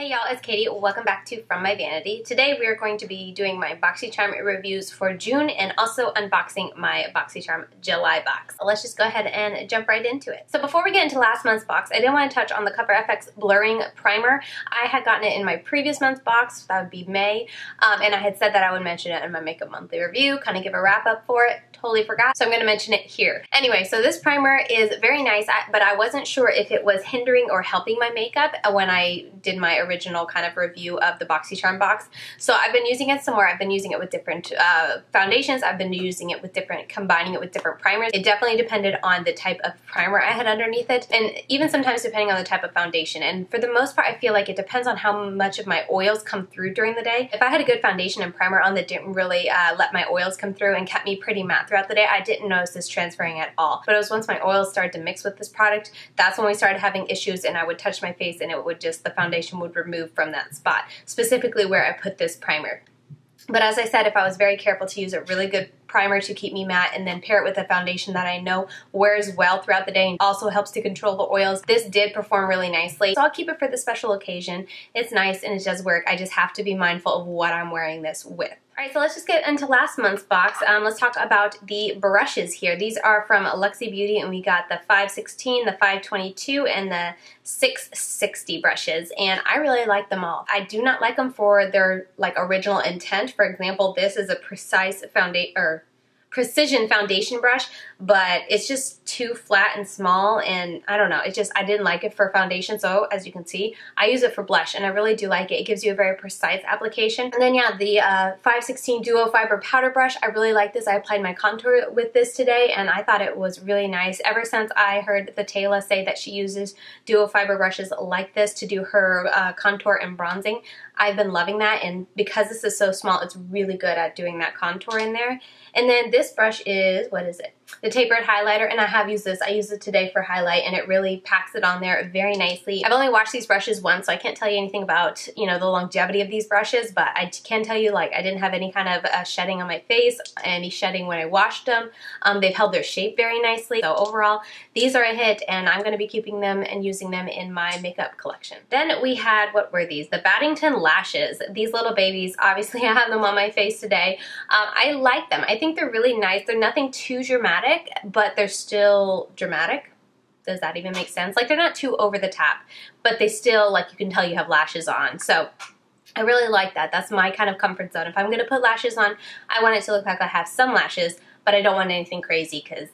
Hey y'all, it's Katie. Welcome back to From My Vanity. Today we are going to be doing my Boxycharm reviews for June and also unboxing my Boxycharm July box. So let's just go ahead and jump right into it. So before we get into last month's box, I did want to touch on the CoverFX Blurring Primer. I had gotten it in my previous month's box, that would be May, and I had said that I would mention it in my Makeup Monthly review, kind of give a wrap up for it. Totally forgot, so I'm going to mention it here. Anyway, so this primer is very nice, but I wasn't sure if it was hindering or helping my makeup when I did my original kind of review of the Boxycharm box. So I've been using it some more. I've been using it with different foundations. I've been using it with combining it with different primers. It definitely depended on the type of primer I had underneath it, and even sometimes depending on the type of foundation. And for the most part, I feel like it depends on how much of my oils come through during the day. If I had a good foundation and primer on that didn't really let my oils come through and kept me pretty matte throughout the day, I didn't notice this transferring at all. But it was once my oils started to mix with this product, that's when we started having issues, and I would touch my face and it would just, the foundation would remove from that spot, specifically where I put this primer. But as I said, if I was very careful to use a really good primer to keep me matte and then pair it with a foundation that I know wears well throughout the day and also helps to control the oils, this did perform really nicely. So I'll keep it for the special occasion. It's nice and it does work. I just have to be mindful of what I'm wearing this with. Alright, so let's just get into last month's box. Let's talk about the brushes here. These are from Luxie Beauty, and we got the 516, the 522, and the 660 brushes, and I really like them all. I do not like them for their original intent. For example, this is a precision foundation brush, but it's just too flat and small, and I don't know, I didn't like it for foundation. So as you can see, I use it for blush and I really do like it. It gives you a very precise application. And then yeah, the 516 Duo Fiber Powder Brush, I really like this. I applied my contour with this today and I thought it was really nice. Ever since I heard the Chella say that she uses Duo Fiber brushes like this to do her contour and bronzing, I've been loving that, and because this is so small, it's really good at doing that contour in there. And then this brush is, what is it? The Tapered Highlighter, and I have used this. I used it today for highlight, and it really packs it on there very nicely. I've only washed these brushes once, so I can't tell you anything about, you know, the longevity of these brushes, but I can tell you, I didn't have any kind of shedding on my face, any shedding when I washed them. They've held their shape very nicely. So overall, these are a hit, and I'm going to be keeping them and using them in my makeup collection. Then we had, what were these? The Battington lashes. These little babies, obviously I have them on my face today. I like them. I think they're really nice. They're nothing too dramatic, but they're still dramatic. Does that even make sense? They're not too over the top, but they still, you can tell you have lashes on. So I really like that. That's my kind of comfort zone. If I'm going to put lashes on, I want it to look like I have some lashes, but I don't want anything crazy because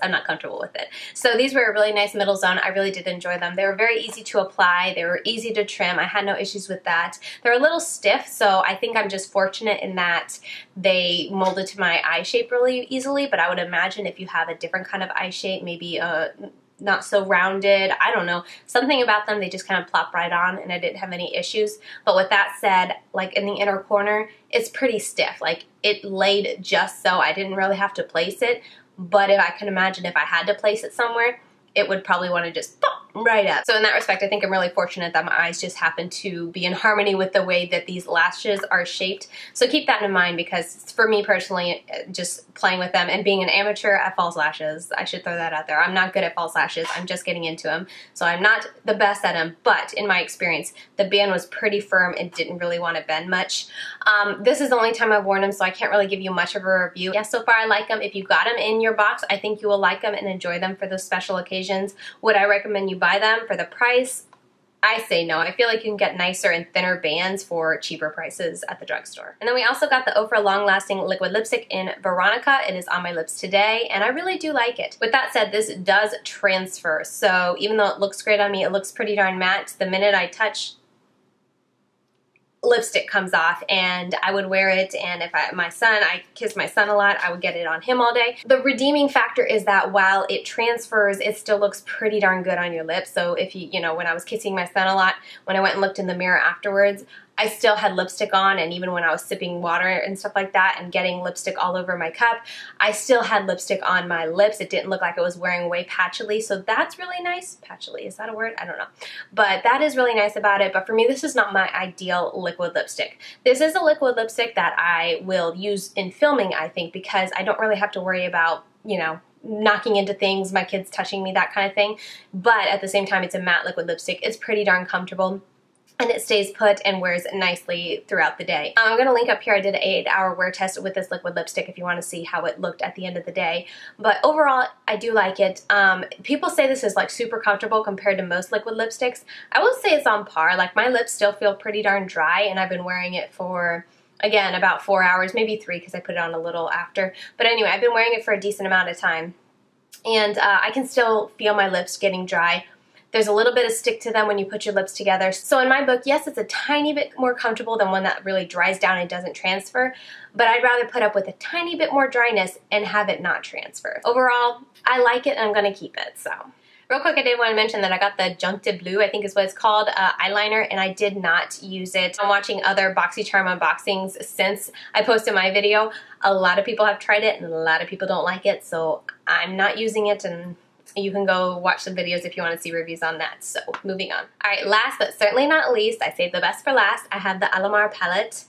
I'm not comfortable with it. So these were a really nice middle zone. I really did enjoy them. They were very easy to apply. They were easy to trim. I had no issues with that. They're a little stiff, so I think I'm just fortunate in that they molded to my eye shape really easily, but I would imagine if you have a different kind of eye shape, maybe not so rounded, I don't know, something about them, they just kind of plop right on, and I didn't have any issues. But with that said, in the inner corner, it's pretty stiff. It laid just so. I didn't really have to place it. But if I can imagine if I had to place it somewhere, it would probably want to just pop right up. So in that respect, I think I'm really fortunate that my eyes just happen to be in harmony with the way that these lashes are shaped. So keep that in mind, because for me personally, just playing with them and being an amateur at false lashes, I should throw that out there. I'm not good at false lashes. I'm just getting into them. So I'm not the best at them, but in my experience, the band was pretty firm and didn't really want to bend much. This is the only time I've worn them, so I can't really give you much of a review. Yes, so far I like them. If you got them in your box, I think you will like them and enjoy them for those special occasions. Would I recommend you buy them for the price? I say no. I feel like you can get nicer and thinner bands for cheaper prices at the drugstore. And then we also got the OFRA Long Lasting Liquid Lipstick in Veronica. It is on my lips today, and I really do like it. With that said, this does transfer. So even though it looks great on me, it looks pretty darn matte. The minute I touch, lipstick comes off, and I would wear it, and if I kiss my son a lot, I would get it on him all day. The redeeming factor is that while it transfers, it still looks pretty darn good on your lips. So if you know, when I was kissing my son a lot, when I went and looked in the mirror afterwards, I still had lipstick on, and even when I was sipping water and stuff like that and getting lipstick all over my cup, I still had lipstick on my lips. It didn't look like it was wearing away patchily, so that's really nice. Patchily, is that a word? I don't know. But that is really nice about it, but for me, this is not my ideal liquid lipstick. This is a liquid lipstick that I will use in filming, I think, because I don't really have to worry about, you know, knocking into things, my kids touching me, that kind of thing. But at the same time, it's a matte liquid lipstick. It's pretty darn comfortable. and it stays put and wears nicely throughout the day. I'm going to link up here, I did an 8-hour wear test with this liquid lipstick if you want to see how it looked at the end of the day. But overall, I do like it. People say this is like super comfortable compared to most liquid lipsticks. I will say it's on par. Like my lips still feel pretty darn dry, and I've been wearing it for, again, about 4 hours, maybe 3 because I put it on a little after. But anyway, I've been wearing it for a decent amount of time, and I can still feel my lips getting dry. There's a little bit of stick to them when you put your lips together. So in my book, yes, it's a tiny bit more comfortable than one that really dries down and doesn't transfer, but I'd rather put up with a tiny bit more dryness and have it not transfer. Overall, I like it and I'm gonna keep it, so. Real quick, I did want to mention that I got the Jonteblu, I think is what it's called, eyeliner, and I did not use it. I'm watching other Boxycharm unboxings since I posted my video. A lot of people have tried it and a lot of people don't like it, so I'm not using it, and you can go watch some videos if you want to see reviews on that. So moving on. Alright, last but certainly not least, I saved the best for last. I have the Alamar palette.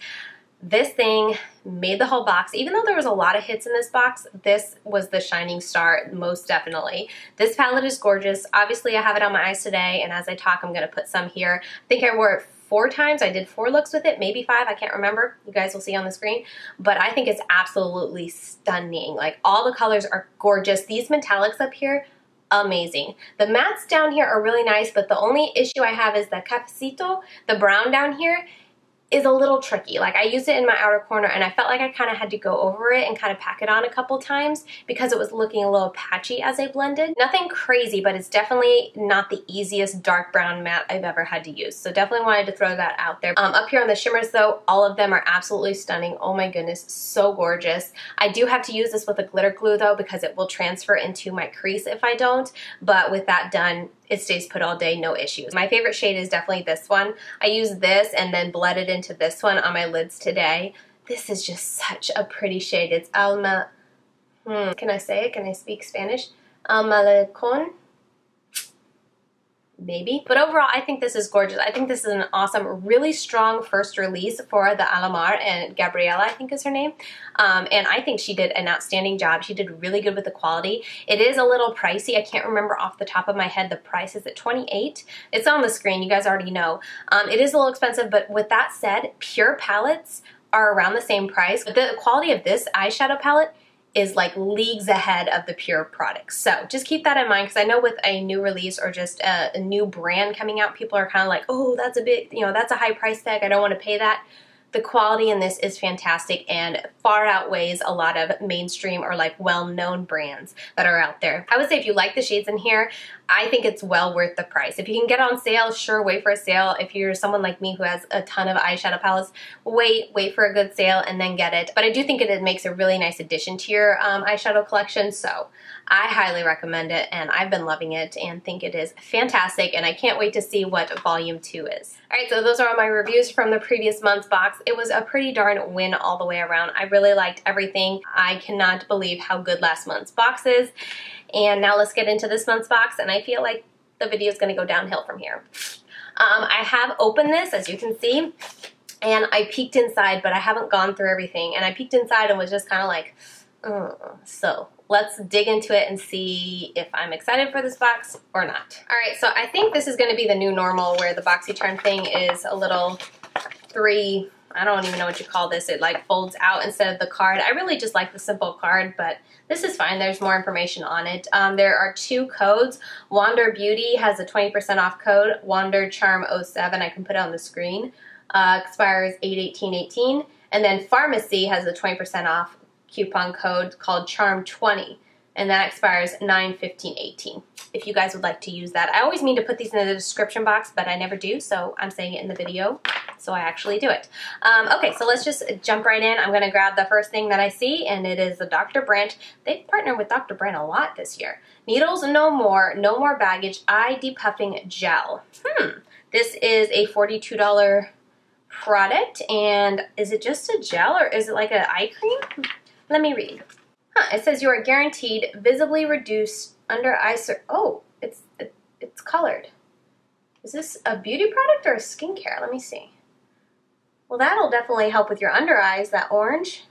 This thing made the whole box. Even though there was a lot of hits in this box, this was the shining star, most definitely. This palette is gorgeous. Obviously, I have it on my eyes today, and as I talk, I'm going to put some here. I think I wore it 4 times. I did 4 looks with it, maybe 5. I can't remember. You guys will see on the screen. But I think it's absolutely stunning. Like, all the colors are gorgeous. These metallics up here, amazing. The mattes down here are really nice, but the only issue I have is the cafecito, the brown down here, is a little tricky. Like I used it in my outer corner and I felt like I kind of had to go over it and kind of pack it on a couple times because it was looking a little patchy as I blended. Nothing crazy, but it's definitely not the easiest dark brown matte I've ever had to use. So definitely wanted to throw that out there. Up here on the shimmers though, all of them are absolutely stunning. Oh my goodness, so gorgeous. I do have to use this with a glitter glue though because it will transfer into my crease if I don't. But with that done, it stays put all day, no issues. My favorite shade is definitely this one. I used this and then blended into this one on my lids today. This is just such a pretty shade. It's Alma, can I say it? Can I speak Spanish? Almalecon? Maybe. But overall, I think this is gorgeous. I think this is an awesome, really strong first release for the Alamar, and Gabriela, I think is her name. And I think she did an outstanding job. She did really good with the quality. It is a little pricey. I can't remember off the top of my head the price. Is it $28? It's on the screen. You guys already know. It is a little expensive, but with that said, pure palettes are around the same price. But the quality of this eyeshadow palette is like leagues ahead of the pure products. So just keep that in mind, because I know with a new release or just a new brand coming out, people are kind of like, oh, that's a bit, you know, that's a high price tag. I don't want to pay that. The quality in this is fantastic and far outweighs a lot of mainstream or like well-known brands that are out there. I would say if you like the shades in here, I think it's well worth the price. If you can get on sale, sure, wait for a sale. If you're someone like me who has a ton of eyeshadow palettes, wait for a good sale and then get it. But I do think it makes a really nice addition to your eyeshadow collection, so I highly recommend it, and I've been loving it and think it is fantastic, and I can't wait to see what volume 2 is. Alright, so those are all my reviews from the previous month's box. It was a pretty darn win all the way around. I really liked everything. I cannot believe how good last month's box is. And now let's get into this month's box, and I feel like the video is going to go downhill from here. I have opened this, as you can see, and I peeked inside, but I haven't gone through everything. And I peeked inside and was just kind of like, so let's dig into it and see if I'm excited for this box or not. Alright, so I think this is going to be the new normal where the Boxycharm thing is a little I don't even know what you call this. It like folds out instead of the card. I really just like the simple card, but this is fine. There's more information on it. There are 2 codes. Wander Beauty has a 20% off code. Wander Charm 07, I can put it on the screen, expires 8/18/18. And then Pharmacy has a 20% off coupon code called Charm 20, and that expires 9/15/18. If you guys would like to use that. I always mean to put these in the description box, but I never do, so I'm saying it in the video, so I actually do it. Okay, so let's just jump right in. I'm going to grab the first thing that I see, and it is the Dr. Brandt. They've partnered with Dr. Brandt a lot this year. Needles No More Baggage Eye Depuffing Gel. This is a $42 product, and is it just a gel, or is it like an eye cream? Let me read. It says you are guaranteed visibly reduced under eye oh, it's colored. Is this a beauty product or a skincare? Let me see. Well, that'll definitely help with your under eyes, that orange.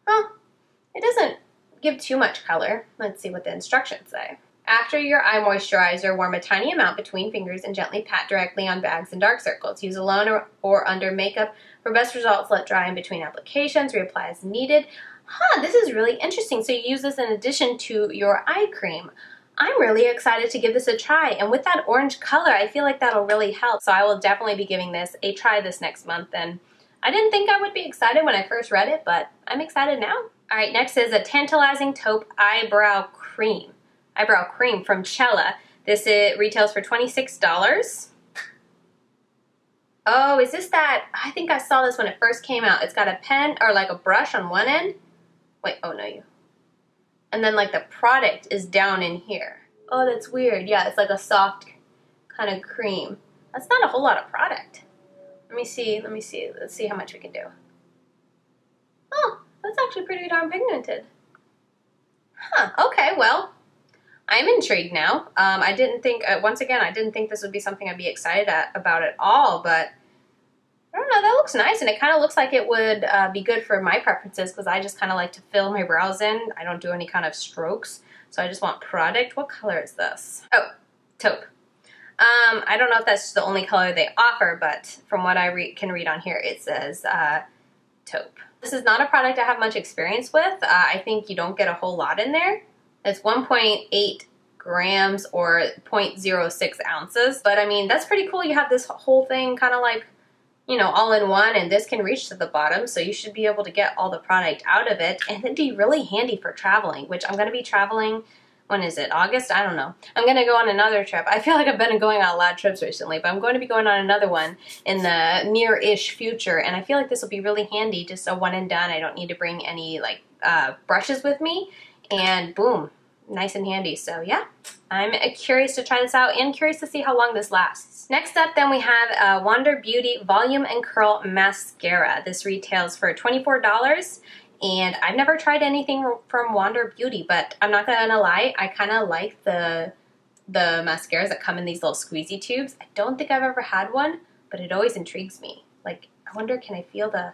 It doesn't give too much color. Let's see what the instructions say. After your eye moisturizer, warm a tiny amount between fingers and gently pat directly on bags and dark circles. Use alone or under makeup. For best results, let dry in between applications. Reapply as needed. Huh, this is really interesting. So you use this in addition to your eye cream. I'm really excited to give this a try, and with that orange color, I feel like that'll really help. So I will definitely be giving this a try this next month, and I didn't think I would be excited when I first read it, but I'm excited now. All right, next is a Tantalizing Taupe Eyebrow Cream. Eyebrow Cream from Chella. This retails for $26. Oh, is this that? I think I saw this when it first came out. It's got a pen or like a brush on one end. Wait, oh no, and then like the product is down in here. Oh, that's weird. Yeah, it's like a soft kind of cream. That's not a whole lot of product. Let me see. Let's see how much we can do. Oh, that's actually pretty darn pigmented. Huh, okay, well, I'm intrigued now. I didn't think, once again, I didn't think this would be something I'd be excited about at all, but I don't know, that looks nice, and it kind of looks like it would be good for my preferences because I just kind of like to fill my brows in. I don't do any kind of strokes, so I just want product. What color is this? Oh, taupe. I don't know if that's the only color they offer, but from what I can read on here, it says taupe. This is not a product I have much experience with. I think you don't get a whole lot in there. It's 1.8 grams or 0.06 ounces, but I mean, that's pretty cool. You have this whole thing kind of like, you know, all in one, and this can reach to the bottom, so you should be able to get all the product out of it, and it'd be really handy for traveling, which I'm going to be traveling, when is it, August? I don't know. I'm going to go on another trip. I feel like I've been going on a lot of trips recently, but I'm going to be going on another one in the near-ish future, and I feel like this will be really handy, just a one and done. I don't need to bring any, like, brushes with me, and boom, nice and handy. So yeah, I'm curious to try this out and curious to see how long this lasts. Next up then we have Wander Beauty Volume and Curl Mascara. This retails for $24, and I've never tried anything from Wander Beauty, but I'm not gonna lie, I kind of like the mascaras that come in these little squeezy tubes. I don't think I've ever had one, but it always intrigues me. Like, I wonder, can I feel the,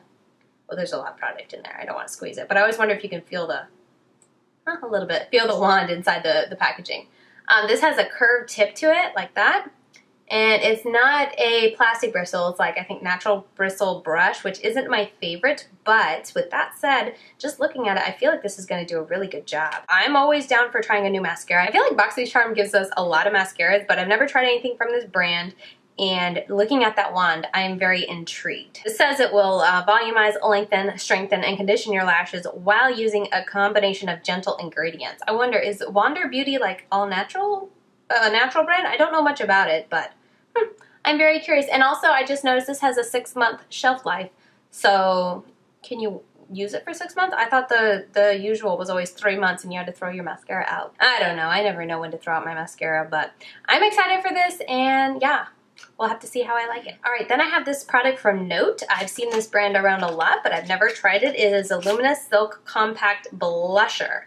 oh, there's a lot of product in there. I don't want to squeeze it, but I always wonder if you can feel the, a little bit, feel the wand inside the packaging. This has a curved tip to it, like that. And it's not a plastic bristle. It's like, I think, natural bristle brush, which isn't my favorite. But with that said, just looking at it, I feel like this is going to do a really good job. I'm always down for trying a new mascara. I feel like Boxycharm gives us a lot of mascaras, but I've never tried anything from this brand. And looking at that wand, I am very intrigued. It says it will volumize, lengthen, strengthen, and condition your lashes while using a combination of gentle ingredients. I wonder, is Wander Beauty like all natural? A natural brand? I don't know much about it, but I'm very curious. And also, I just noticed this has a 6-month shelf life. So, can you use it for 6 months? I thought the usual was always 3 months and you had to throw your mascara out. I don't know. I never know when to throw out my mascara, but I'm excited for this, and yeah. We'll have to see how I like it. All right, then I have this product from Note. I've seen this brand around a lot, but I've never tried it. It is a Luminous Silk Compact Blusher.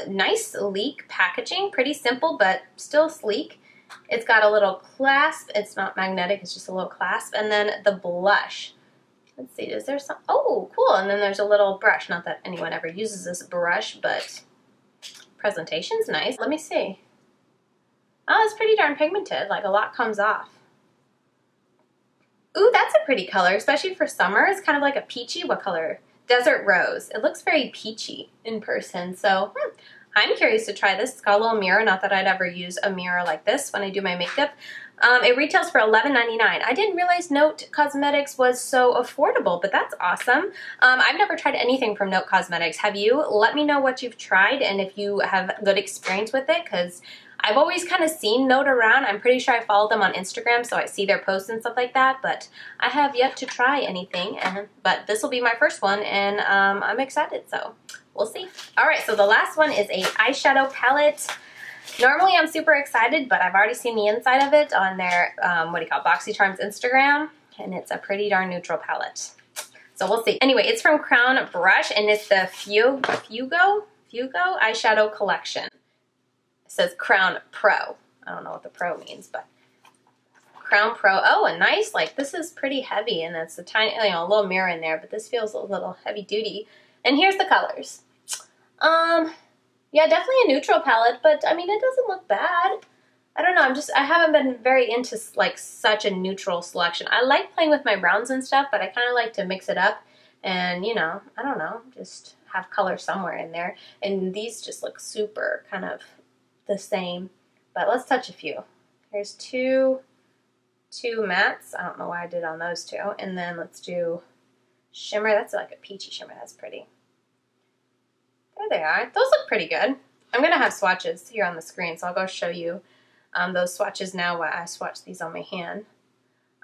Nice, sleek packaging. Pretty simple, but still sleek. It's got a little clasp. It's not magnetic. It's just a little clasp. And then the blush. Let's see. Is there some? Oh, cool. And then there's a little brush. Not that anyone ever uses this brush, but presentation's nice. Let me see. Oh, it's pretty darn pigmented. Like, a lot comes off. Ooh, that's a pretty color, especially for summer. It's kind of like a peachy, what color? Desert Rose. It looks very peachy in person, so I'm curious to try this. It's got a little mirror. Not that I'd ever use a mirror like this when I do my makeup. It retails for $11.99. I didn't realize Note Cosmetics was so affordable, but that's awesome. I've never tried anything from Note Cosmetics. Have you? Let me know what you've tried and if you have good experience with it, because I've always kind of seen Note around. I'm pretty sure I follow them on Instagram, so I see their posts and stuff like that, but I have yet to try anything, but this will be my first one, and I'm excited, so we'll see. All right, so the last one is a eyeshadow palette. Normally I'm super excited, but I've already seen the inside of it on their, Boxycharm's Instagram, and it's a pretty darn neutral palette. So we'll see. Anyway, it's from Crown Brush, and it's the Fuego Eyeshadow Collection. It says Crown Pro. I don't know what the Pro means, but Crown Pro. Oh, and nice. Like, this is pretty heavy, and it's a tiny, a little mirror in there, but this feels a little heavy duty. And here's the colors. Yeah, definitely a neutral palette, but I mean, it doesn't look bad. I don't know, I haven't been very into like such a neutral selection. I like playing with my browns and stuff, but I kind of like to mix it up and, you know, I don't know, just have color somewhere in there. And these just look super kind of the same, but let's touch a few. Here's two mattes. I don't know why I did on those two. And then let's do shimmer. That's like a peachy shimmer. That's pretty. There they are. Those look pretty good. I'm going to have swatches here on the screen, so I'll go show you those swatches now while I swatch these on my hand.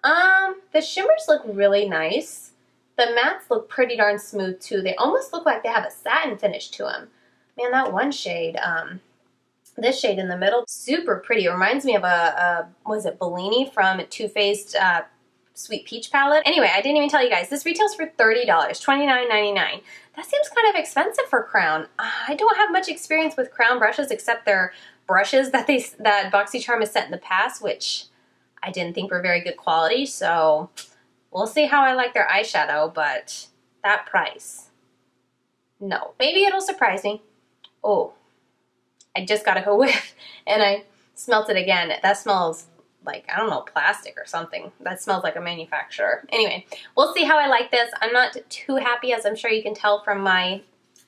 The shimmers look really nice. The mattes look pretty darn smooth too. They almost look like they have a satin finish to them. Man, that one shade, this shade in the middle, super pretty. It reminds me of was it Bellini from Too Faced Sweet Peach palette. Anyway, I didn't even tell you guys, this retails for $30, $29.99. That seems kind of expensive for Crown. I don't have much experience with Crown brushes except their brushes that Boxycharm has sent in the past, which I didn't think were very good quality, so we'll see how I like their eyeshadow, but that price, no. Maybe it'll surprise me. Oh, I just got a whiff and I smelt it again. That smells like, I don't know, plastic or something. That smells like a manufacturer. Anyway, we'll see how I like this. I'm not too happy, as I'm sure you can tell from my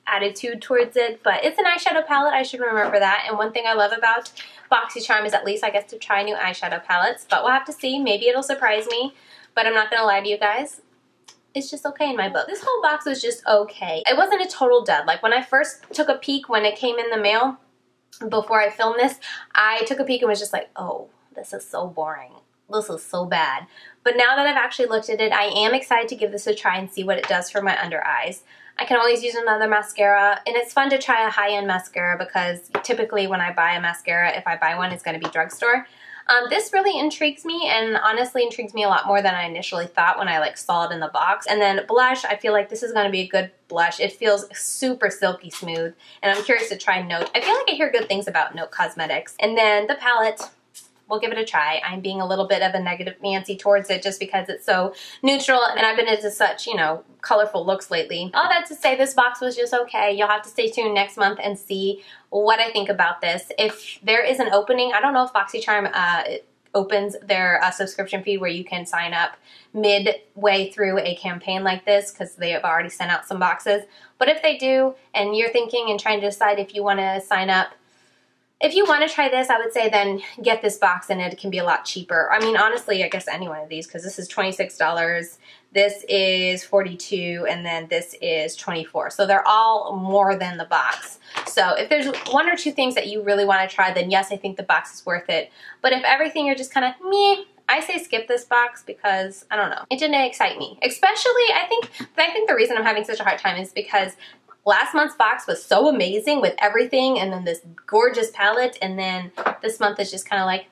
attitude towards it, but it's an eyeshadow palette. I should remember that. And one thing I love about Boxycharm is at least I get to try new eyeshadow palettes, but we'll have to see. Maybe it'll surprise me, but I'm not gonna lie to you guys. It's just okay in my book. This whole box was just okay. It wasn't a total dud. Like when I first took a peek when it came in the mail, before I filmed this, I took a peek and was just like, oh, this is so boring. This is so bad. But now that I've actually looked at it, I am excited to give this a try and see what it does for my under eyes. I can always use another mascara, and it's fun to try a high-end mascara because typically when I buy a mascara, if I buy one, it's going to be drugstore. This really intrigues me, and honestly intrigues me a lot more than I initially thought when I saw it in the box. And then blush, I feel like this is going to be a good blush. It feels super silky smooth, and I'm curious to try Note. I feel like I hear good things about Note Cosmetics. And then the palette, we'll give it a try. I'm being a little bit of a negative Nancy towards it just because it's so neutral and I've been into such, you know, colorful looks lately. All that to say, this box was just okay. You'll have to stay tuned next month and see what I think about this. If there is an opening, I don't know if Boxycharm opens their subscription feed where you can sign up midway through a campaign like this because they have already sent out some boxes. But if they do and you're thinking and trying to decide if you want to sign up, if you want to try this, I would say then get this box and it can be a lot cheaper. I mean, honestly, I guess any one of these because this is $26, this is $42, and then this is $24. So they're all more than the box. So if there's one or two things that you really want to try, then yes, I think the box is worth it. But if everything you're just kind of meh, I say skip this box because, I don't know, it didn't excite me. Especially, I think the reason I'm having such a hard time is because last month's box was so amazing with everything and then this gorgeous palette, and then this month is just kind of like,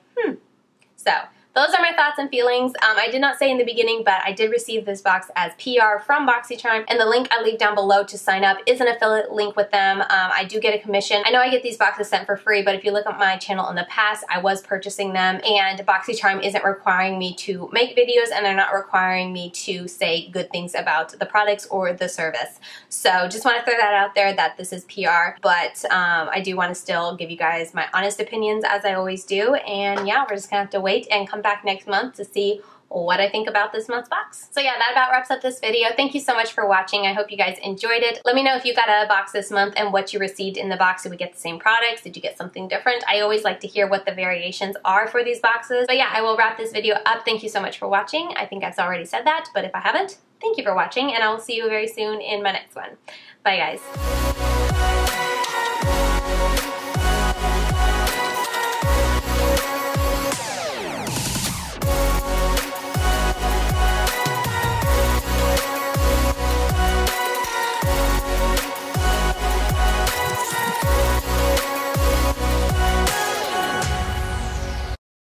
So those are my thoughts and feelings. I did not say in the beginning, but I did receive this box as PR from Boxycharm, and the link I leave down below to sign up is an affiliate link with them. I do get a commission. I know I get these boxes sent for free, but if you look at my channel in the past, I was purchasing them, and Boxycharm isn't requiring me to make videos, and they're not requiring me to say good things about the products or the service. So just want to throw that out there that this is PR, but I do want to still give you guys my honest opinions as I always do, and yeah, we're just gonna have to wait and come back next month to see what I think about this month's box. So yeah, that about wraps up this video. Thank you so much for watching. I hope you guys enjoyed it. Let me know if you got a box this month and what you received in the box. Did we get the same products? Did you get something different? I always like to hear what the variations are for these boxes. But yeah, I will wrap this video up. Thank you so much for watching. I think I've already said that, but if I haven't, thank you for watching, and I will see you very soon in my next one. Bye guys.